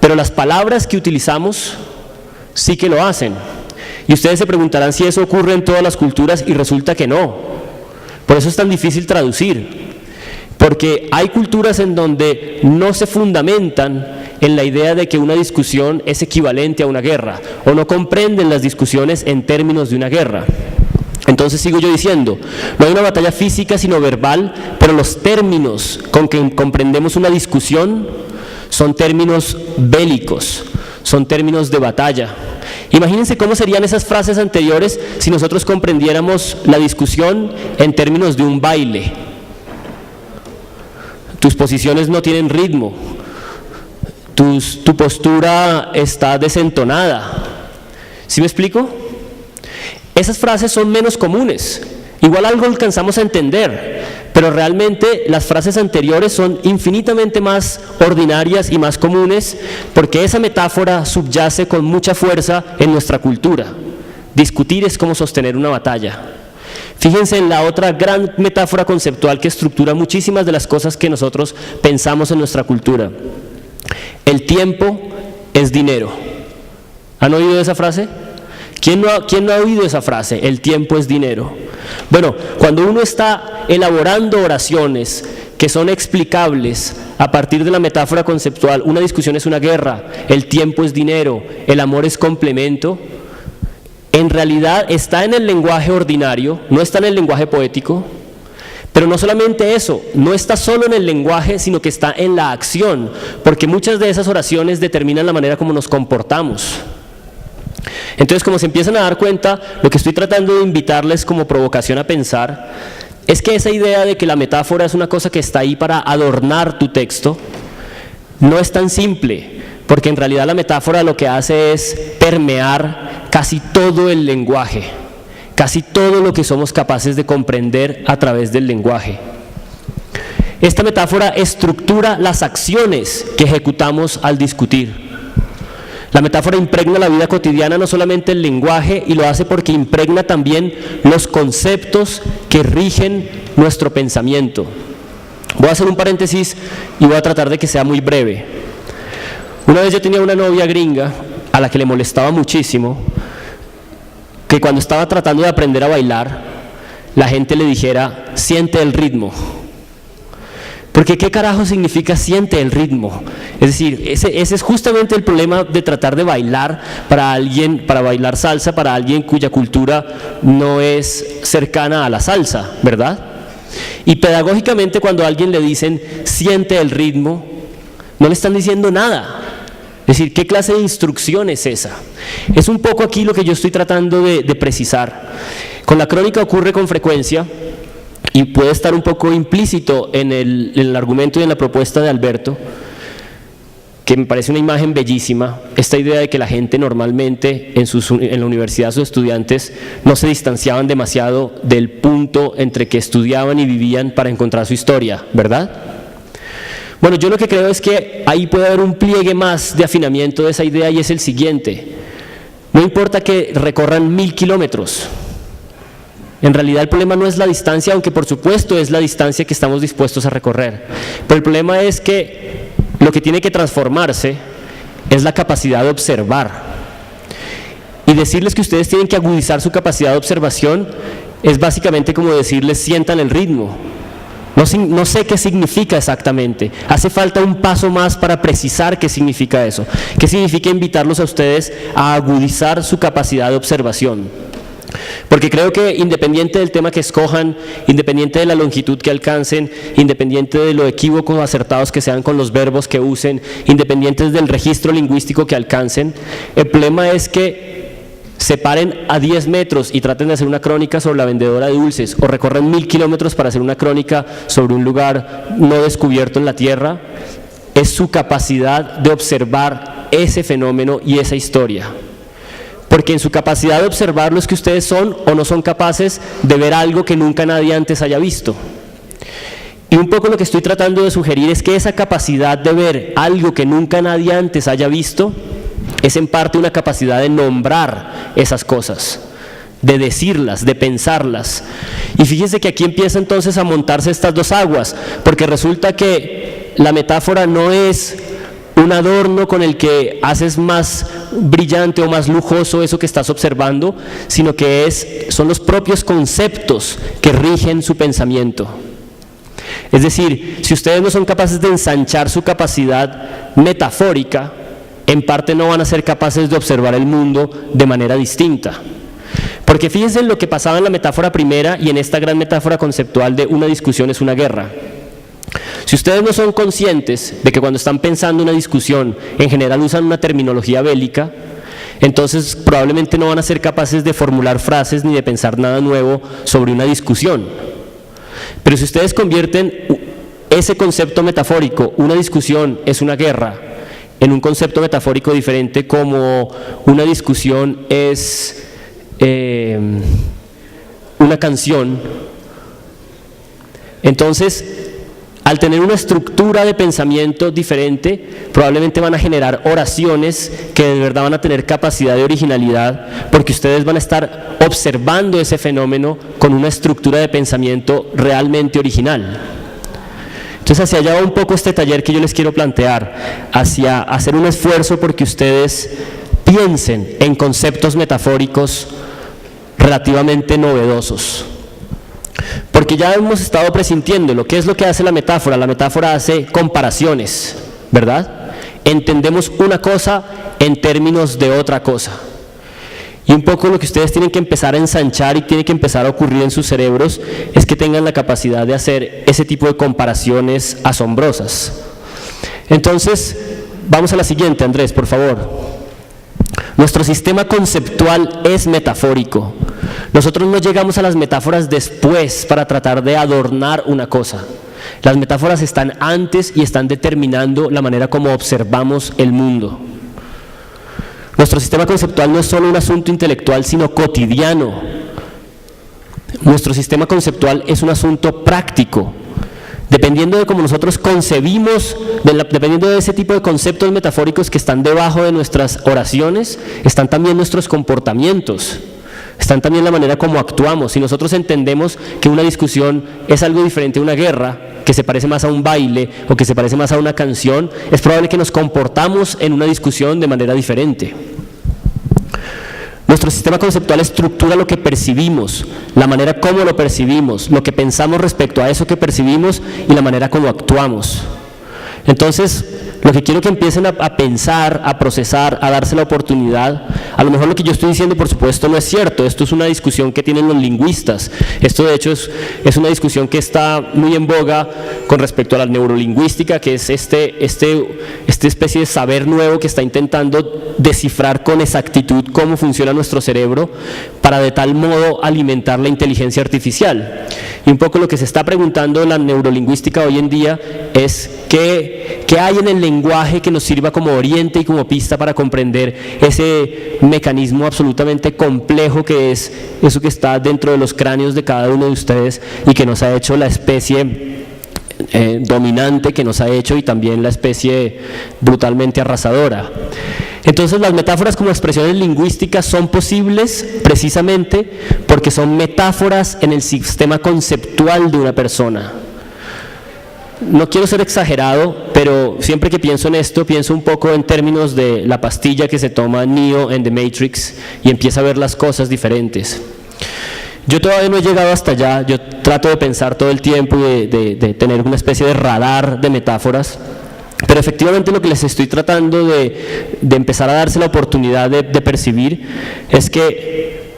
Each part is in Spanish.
pero las palabras que utilizamos sí que lo hacen. Y ustedes se preguntarán si eso ocurre en todas las culturas, y resulta que no. Por eso es tan difícil traducir, porque hay culturas en donde no se fundamentan en la idea de que una discusión es equivalente a una guerra, o no comprenden las discusiones en términos de una guerra. Entonces sigo yo diciendo, no hay una batalla física sino verbal, pero los términos con que comprendemos una discusión son términos bélicos, son términos de batalla. Imagínense cómo serían esas frases anteriores si nosotros comprendiéramos la discusión en términos de un baile. Tus posiciones no tienen ritmo, tu postura está desentonada. ¿Sí me explico? Esas frases son menos comunes, igual algo alcanzamos a entender, pero realmente las frases anteriores son infinitamente más ordinarias y más comunes, porque esa metáfora subyace con mucha fuerza en nuestra cultura. Discutir es como sostener una batalla. Fíjense en la otra gran metáfora conceptual que estructura muchísimas de las cosas que nosotros pensamos en nuestra cultura. El tiempo es dinero. ¿Han oído esa frase? ¿Quién no ha oído esa frase? El tiempo es dinero. Bueno, cuando uno está elaborando oraciones que son explicables a partir de la metáfora conceptual, una discusión es una guerra, el tiempo es dinero, el amor es complemento, en realidad está en el lenguaje ordinario, no está en el lenguaje poético, pero no solamente eso, no está solo en el lenguaje, sino que está en la acción, porque muchas de esas oraciones determinan la manera como nos comportamos. Entonces, como se empiezan a dar cuenta, lo que estoy tratando de invitarles como provocación a pensar es que esa idea de que la metáfora es una cosa que está ahí para adornar tu texto no es tan simple, porque en realidad la metáfora lo que hace es permear casi todo el lenguaje, casi todo lo que somos capaces de comprender a través del lenguaje. Esta metáfora estructura las acciones que ejecutamos al discutir. La metáfora impregna la vida cotidiana, no solamente el lenguaje, y lo hace porque impregna también los conceptos que rigen nuestro pensamiento. Voy a hacer un paréntesis y voy a tratar de que sea muy breve. Una vez yo tenía una novia gringa a la que le molestaba muchísimo que cuando estaba tratando de aprender a bailar, la gente le dijera, siente el ritmo. Porque ¿qué carajo significa siente el ritmo? Es decir, ese es justamente el problema de tratar de bailar para alguien, para bailar salsa, para alguien cuya cultura no es cercana a la salsa, ¿verdad? Y pedagógicamente cuando a alguien le dicen siente el ritmo, no le están diciendo nada. Es decir, ¿qué clase de instrucción es esa? Es un poco aquí lo que yo estoy tratando de precisar. Con la crónica ocurre con frecuencia, y puede estar un poco implícito en el argumento y en la propuesta de Alberto, que me parece una imagen bellísima, esta idea de que la gente normalmente en la universidad, sus estudiantes, no se distanciaban demasiado del punto entre que estudiaban y vivían para encontrar su historia, ¿verdad? Bueno, yo lo que creo es que ahí puede haber un pliegue más de afinamiento de esa idea, y es el siguiente: no importa que recorran 1000 kilómetros, en realidad el problema no es la distancia, aunque por supuesto es la distancia que estamos dispuestos a recorrer, pero el problema es que lo que tiene que transformarse es la capacidad de observar, y decirles que ustedes tienen que agudizar su capacidad de observación es básicamente como decirles sientan el ritmo. No sé qué significa exactamente, hace falta un paso más para precisar qué significa eso, qué significa invitarlos a ustedes a agudizar su capacidad de observación. Porque creo que independiente del tema que escojan, independiente de la longitud que alcancen, independiente de lo equívocos o acertados que sean con los verbos que usen, independientes del registro lingüístico que alcancen, el problema es que se paren a 10 metros y traten de hacer una crónica sobre la vendedora de dulces, o recorren 1000 kilómetros para hacer una crónica sobre un lugar no descubierto en la tierra. Es su capacidad de observar ese fenómeno y esa historia. Porque en su capacidad de observarlo es que ustedes son o no son capaces de ver algo que nunca nadie antes haya visto. Y un poco lo que estoy tratando de sugerir es que esa capacidad de ver algo que nunca nadie antes haya visto es en parte una capacidad de nombrar esas cosas, de decirlas, de pensarlas. Y fíjense que aquí empieza entonces a montarse estas dos aguas, porque resulta que la metáfora no es un adorno con el que haces más brillante o más lujoso eso que estás observando, sino que son los propios conceptos que rigen su pensamiento. Es decir, si ustedes no son capaces de ensanchar su capacidad metafórica, en parte no van a ser capaces de observar el mundo de manera distinta. Porque fíjense en lo que pasaba en la metáfora primera y en esta gran metáfora conceptual de una discusión es una guerra. Si ustedes no son conscientes de que cuando están pensando una discusión, en general usan una terminología bélica, entonces probablemente no van a ser capaces de formular frases ni de pensar nada nuevo sobre una discusión. Pero si ustedes convierten ese concepto metafórico, una discusión es una guerra, en un concepto metafórico diferente como una discusión es una canción, entonces al tener una estructura de pensamiento diferente, probablemente van a generar oraciones que de verdad van a tener capacidad de originalidad, porque ustedes van a estar observando ese fenómeno con una estructura de pensamiento realmente original. Entonces hacia allá va un poco este taller que yo les quiero plantear, hacia hacer un esfuerzo porque ustedes piensen en conceptos metafóricos relativamente novedosos. Porque ya hemos estado presintiendo lo que es lo que hace la metáfora. La metáfora hace comparaciones, ¿verdad? Entendemos una cosa en términos de otra cosa. Y un poco lo que ustedes tienen que empezar a ensanchar y tiene que empezar a ocurrir en sus cerebros es que tengan la capacidad de hacer ese tipo de comparaciones asombrosas. Entonces, vamos a la siguiente, Andrés, por favor. Nuestro sistema conceptual es metafórico. Nosotros no llegamos a las metáforas después para tratar de adornar una cosa. Las metáforas están antes y están determinando la manera como observamos el mundo. Nuestro sistema conceptual no es solo un asunto intelectual, sino cotidiano. Nuestro sistema conceptual es un asunto práctico. Dependiendo de cómo nosotros concebimos, dependiendo de ese tipo de conceptos metafóricos que están debajo de nuestras oraciones, están también nuestros comportamientos, están también la manera como actuamos. Si nosotros entendemos que una discusión es algo diferente a una guerra, que se parece más a un baile o que se parece más a una canción, es probable que nos comportamos en una discusión de manera diferente. Nuestro sistema conceptual estructura lo que percibimos, la manera como lo percibimos, lo que pensamos respecto a eso que percibimos y la manera como actuamos. Entonces, lo que quiero que empiecen a pensar, a procesar, a darse la oportunidad, a lo mejor lo que yo estoy diciendo por supuesto no es cierto, esto es una discusión que tienen los lingüistas, esto de hecho es una discusión que está muy en boga con respecto a la neurolingüística, que es esta especie de saber nuevo que está intentando descifrar con exactitud cómo funciona nuestro cerebro para de tal modo alimentar la inteligencia artificial. Y un poco lo que se está preguntando en la neurolingüística hoy en día es ¿qué hay en el lenguaje que nos sirva como oriente y como pista para comprender ese mecanismo absolutamente complejo que es eso que está dentro de los cráneos de cada uno de ustedes y que nos ha hecho la especie dominante que nos ha hecho y también la especie brutalmente arrasadora? Entonces las metáforas como expresiones lingüísticas son posibles precisamente porque son metáforas en el sistema conceptual de una persona. No quiero ser exagerado, pero siempre que pienso en esto, pienso un poco en términos de la pastilla que se toma Neo en The Matrix y empieza a ver las cosas diferentes. Yo todavía no he llegado hasta allá, yo trato de pensar todo el tiempo y de tener una especie de radar de metáforas, pero efectivamente lo que les estoy tratando de empezar a darse la oportunidad de percibir es que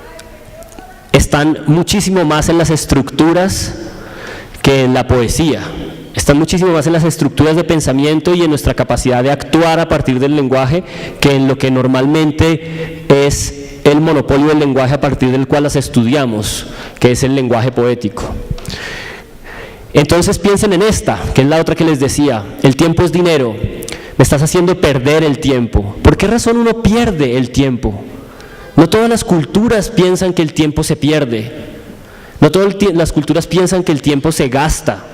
están muchísimo más en las estructuras que en la poesía. Están muchísimo más en las estructuras de pensamiento y en nuestra capacidad de actuar a partir del lenguaje que en lo que normalmente es el monopolio del lenguaje a partir del cual las estudiamos, que es el lenguaje poético. Entonces piensen en esta, que es la otra que les decía, el tiempo es dinero, me estás haciendo perder el tiempo. ¿Por qué razón uno pierde el tiempo? No todas las culturas piensan que el tiempo se pierde, no todas las culturas piensan que el tiempo se gasta.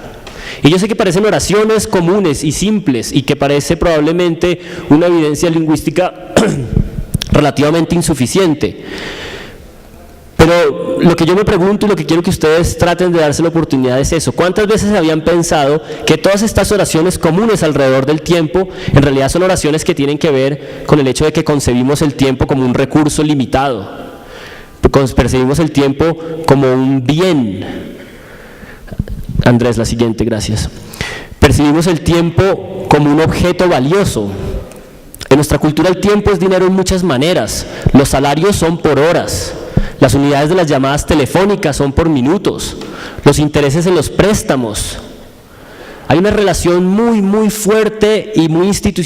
Y yo sé que parecen oraciones comunes y simples y que parece probablemente una evidencia lingüística relativamente insuficiente, pero lo que yo me pregunto y lo que quiero que ustedes traten de darse la oportunidad es eso. ¿Cuántas veces habían pensado que todas estas oraciones comunes alrededor del tiempo en realidad son oraciones que tienen que ver con el hecho de que concebimos el tiempo como un recurso limitado? Percibimos el tiempo como un bien. Andrés, la siguiente, gracias. Percibimos el tiempo como un objeto valioso. En nuestra cultura el tiempo es dinero en muchas maneras. Los salarios son por horas. Las unidades de las llamadas telefónicas son por minutos. Los intereses en los préstamos. Hay una relación muy, muy fuerte y muy institucional